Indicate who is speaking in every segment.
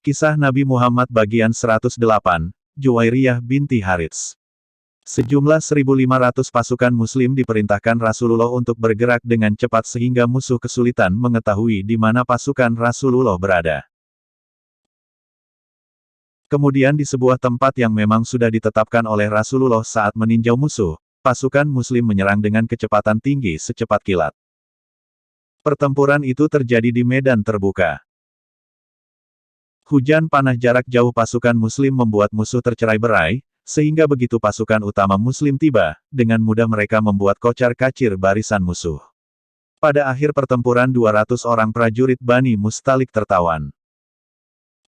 Speaker 1: Kisah Nabi Muhammad bagian 108, Juwairiyah binti Harits. Sejumlah 1.500 pasukan muslim diperintahkan Rasulullah untuk bergerak dengan cepat sehingga musuh kesulitan mengetahui di mana pasukan Rasulullah berada. Kemudian di sebuah tempat yang memang sudah ditetapkan oleh Rasulullah saat meninjau musuh, pasukan muslim menyerang dengan kecepatan tinggi secepat kilat. Pertempuran itu terjadi di medan terbuka. Hujan panah jarak jauh pasukan muslim membuat musuh tercerai-berai, sehingga begitu pasukan utama muslim tiba, dengan mudah mereka membuat kocar-kacir barisan musuh. Pada akhir pertempuran 200 orang prajurit Bani Mustalik tertawan.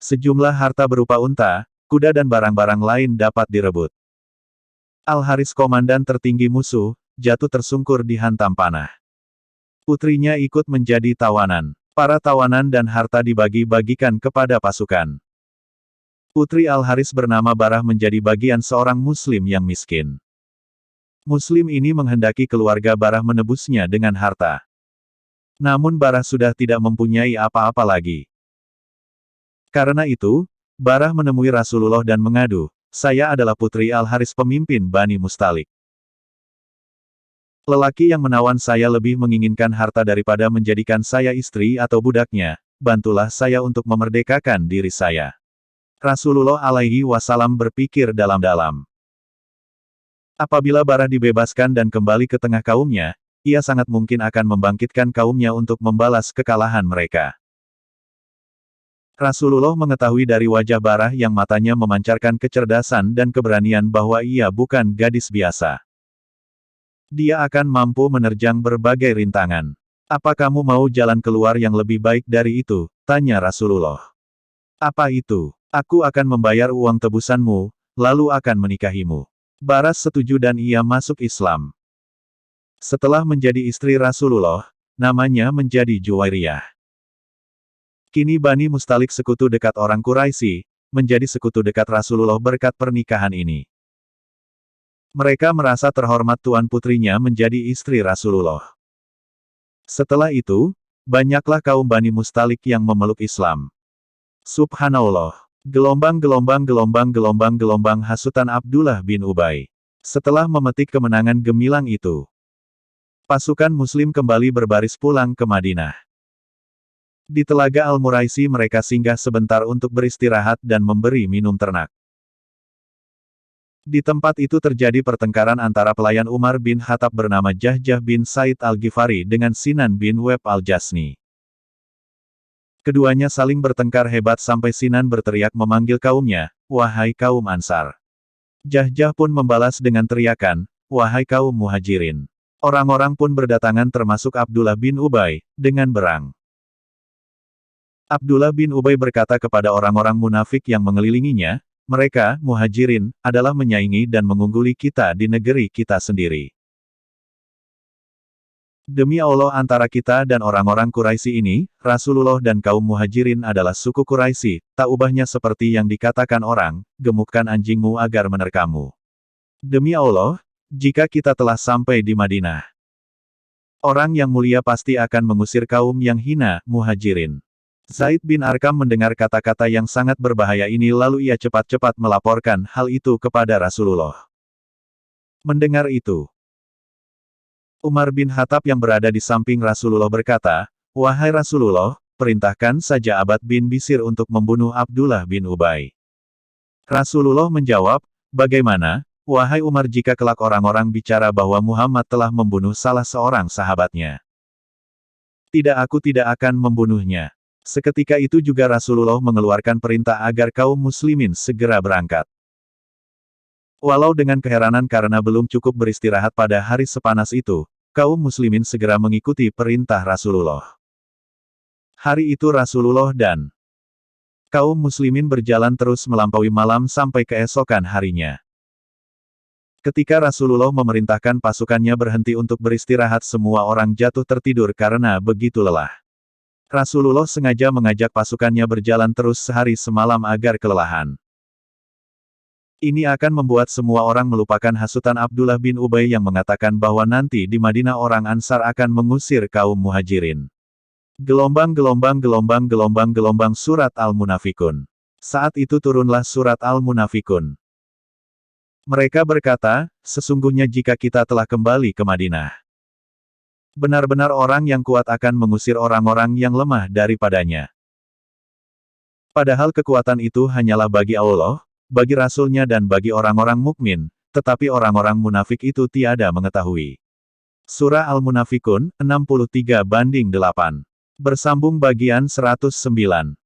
Speaker 1: Sejumlah harta berupa unta, kuda dan barang-barang lain dapat direbut. Al-Haris komandan tertinggi musuh, jatuh tersungkur dihantam panah. Putrinya ikut menjadi tawanan. Para tawanan dan harta dibagi-bagikan kepada pasukan. Putri Al-Haris bernama Barah menjadi bagian seorang muslim yang miskin. Muslim ini menghendaki keluarga Barah menebusnya dengan harta. Namun Barah sudah tidak mempunyai apa-apa lagi. Karena itu, Barah menemui Rasulullah dan mengadu, "Saya adalah putri Al-Haris pemimpin Bani Mustalik. Lelaki yang menawan saya lebih menginginkan harta daripada menjadikan saya istri atau budaknya, bantulah saya untuk memerdekakan diri saya." Rasulullah alaihi wasallam berpikir dalam-dalam. Apabila Barah dibebaskan dan kembali ke tengah kaumnya, ia sangat mungkin akan membangkitkan kaumnya untuk membalas kekalahan mereka. Rasulullah mengetahui dari wajah Barah yang matanya memancarkan kecerdasan dan keberanian bahwa ia bukan gadis biasa. Dia akan mampu menerjang berbagai rintangan. "Apa kamu mau jalan keluar yang lebih baik dari itu?" tanya Rasulullah. "Apa itu?" "Aku akan membayar uang tebusanmu, lalu akan menikahimu." Barah setuju dan ia masuk Islam. Setelah menjadi istri Rasulullah, namanya menjadi Juwairiyah. Kini Bani Mustalik sekutu dekat orang Quraisy, menjadi sekutu dekat Rasulullah berkat pernikahan ini. Mereka merasa terhormat tuan putrinya menjadi istri Rasulullah. Setelah itu, banyaklah kaum Bani Mustalik yang memeluk Islam. Subhanallah. Gelombang hasutan Abdullah bin Ubay. Setelah memetik kemenangan gemilang itu, pasukan muslim kembali berbaris pulang ke Madinah. Di Telaga Al-Muraisi mereka singgah sebentar untuk beristirahat dan memberi minum ternak. Di tempat itu terjadi pertengkaran antara pelayan Umar bin Khattab bernama Jahjah bin Said Al-Ghifari dengan Sinan bin Web Al-Jasni. Keduanya saling bertengkar hebat sampai Sinan berteriak memanggil kaumnya, "Wahai kaum Ansar." Jahjah pun membalas dengan teriakan, "Wahai kaum Muhajirin." Orang-orang pun berdatangan termasuk Abdullah bin Ubay, dengan berang. Abdullah bin Ubay berkata kepada orang-orang munafik yang mengelilinginya, "Mereka, Muhajirin, adalah menyaingi dan mengungguli kita di negeri kita sendiri. Demi Allah antara kita dan orang-orang Quraisy ini, Rasulullah dan kaum Muhajirin adalah suku Quraisy, tak ubahnya seperti yang dikatakan orang, gemukkan anjingmu agar menerkammu. Demi Allah, jika kita telah sampai di Madinah, orang yang mulia pasti akan mengusir kaum yang hina, Muhajirin." Zaid bin Arqam mendengar kata-kata yang sangat berbahaya ini lalu ia cepat-cepat melaporkan hal itu kepada Rasulullah. Mendengar itu, Umar bin Khattab yang berada di samping Rasulullah berkata, "Wahai Rasulullah, perintahkan saja Abad bin Bisir untuk membunuh Abdullah bin Ubay." Rasulullah menjawab, "Bagaimana, wahai Umar jika kelak orang-orang bicara bahwa Muhammad telah membunuh salah seorang sahabatnya? Tidak, aku tidak akan membunuhnya." Seketika itu juga Rasulullah mengeluarkan perintah agar kaum muslimin segera berangkat. Walau dengan keheranan karena belum cukup beristirahat pada hari sepanas itu, kaum muslimin segera mengikuti perintah Rasulullah. Hari itu Rasulullah dan kaum muslimin berjalan terus melampaui malam sampai keesokan harinya. Ketika Rasulullah memerintahkan pasukannya berhenti untuk beristirahat, semua orang jatuh tertidur karena begitu lelah. Rasulullah sengaja mengajak pasukannya berjalan terus sehari semalam agar kelelahan. Ini akan membuat semua orang melupakan hasutan Abdullah bin Ubay yang mengatakan bahwa nanti di Madinah orang Ansar akan mengusir kaum Muhajirin. Gelombang Surat Al-Munafikun. Saat itu turunlah surat Al-Munafikun. Mereka berkata, sesungguhnya jika kita telah kembali ke Madinah, benar-benar orang yang kuat akan mengusir orang-orang yang lemah daripadanya. Padahal kekuatan itu hanyalah bagi Allah, bagi Rasul-Nya dan bagi orang-orang mukmin, tetapi orang-orang munafik itu tiada mengetahui. Surah Al-Munafikun, 63-8. Bersambung bagian 109.